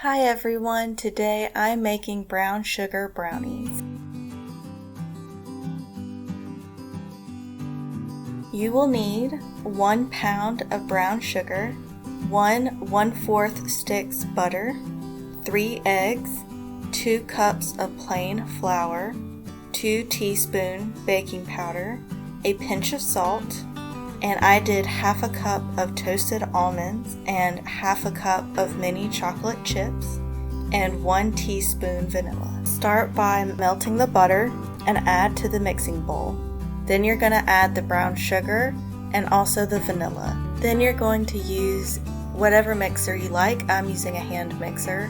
Hi everyone, today I'm making brown sugar brownies. You will need 1 pound of brown sugar, 1/4 sticks butter, 3 eggs, 2 cups of plain flour, 2 teaspoons baking powder, a pinch of salt, and I did 1/2 cup of toasted almonds and 1/2 cup of mini chocolate chips and 1 teaspoon vanilla. Start by melting the butter and add to the mixing bowl. Then you're going to add the brown sugar and also the vanilla. Then you're going to use whatever mixer you like. I'm using a hand mixer,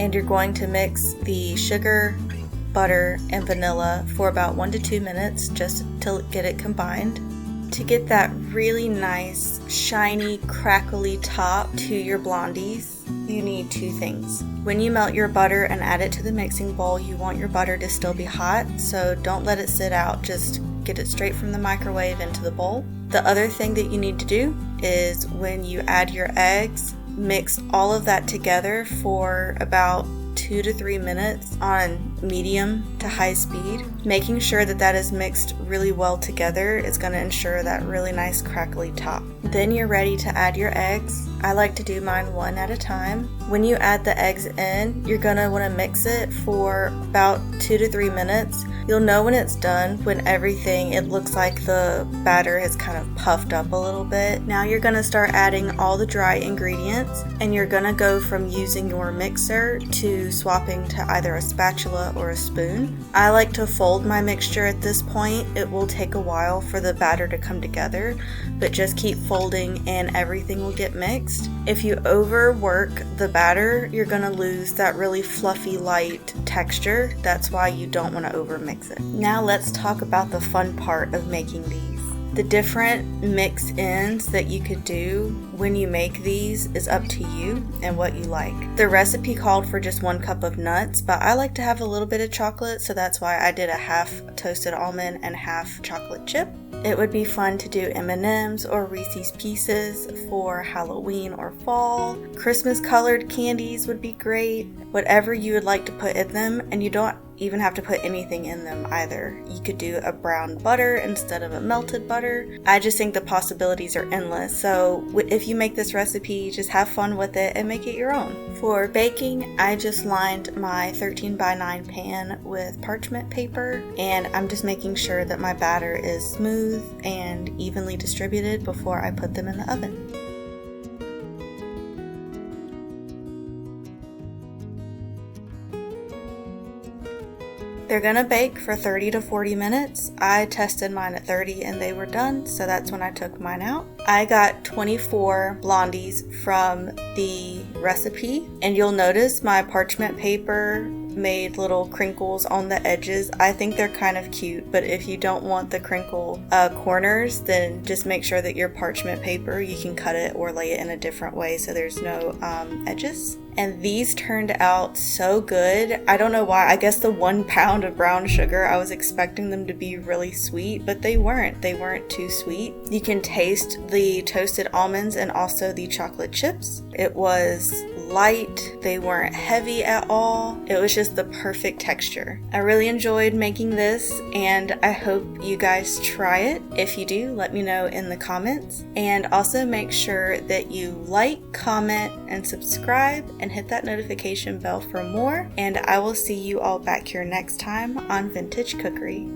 and you're going to mix the sugar, butter, and vanilla for about 1 to 2 minutes just to get it combined. To get that really nice, shiny, crackly top to your blondies, you need 2 things. When you melt your butter and add it to the mixing bowl, you want your butter to still be hot, so don't let it sit out. Just get it straight from the microwave into the bowl. The other thing that you need to do is when you add your eggs, mix all of that together for about 2 to 3 minutes on medium to high speed. Making sure that that is mixed really well together is going to ensure that really nice crackly top. Then you're ready to add your eggs. I like to do mine one at a time. When you add the eggs in, you're going to want to mix it for about 2 to 3 minutes. You'll know when it's done when it looks like the batter has kind of puffed up a little bit. Now you're going to start adding all the dry ingredients, and you're going to go from using your mixer to swapping to either a spatula or a spoon. I like to fold my mixture at this point. It will take a while for the batter to come together, but just keep folding and everything will get mixed. If you overwork the batter, you're going to lose that really fluffy, light texture. That's why you don't want to overmix it. Now let's talk about the fun part of making these. The different mix-ins that you could do when you make these is up to you and what you like. The recipe called for just 1 cup of nuts, but I like to have a little bit of chocolate, so that's why I did a 1/2 toasted almond and 1/2 chocolate chip. It would be fun to do M&Ms or Reese's Pieces for Halloween or fall. Christmas colored candies would be great. Whatever you would like to put in them, and you don't even have to put anything in them either. You could do a brown butter instead of a melted butter. I just think the possibilities are endless. So if you make this recipe, just have fun with it and make it your own. For baking, I just lined my 13x9 pan with parchment paper, and I'm just making sure that my batter is smooth and evenly distributed before I put them in the oven. They're gonna bake for 30 to 40 minutes. I tested mine at 30 and they were done, so that's when I took mine out. I got 24 blondies from the recipe, and you'll notice my parchment paper made little crinkles on the edges. I think they're kind of cute, but if you don't want the crinkle corners, then just make sure that your parchment paper, you can cut it or lay it in a different way so there's no edges. And these turned out so good. I don't know why. I guess the 1 pound of brown sugar, I was expecting them to be really sweet, but they weren't. They weren't too sweet. You can taste the toasted almonds and also the chocolate chips. It was light. They weren't heavy at all. It was just the perfect texture. I really enjoyed making this, and I hope you guys try it. If you do, let me know in the comments. And also make sure that you like, comment, and subscribe, and hit that notification bell for more. And I will see you all back here next time on Vintage Cookery.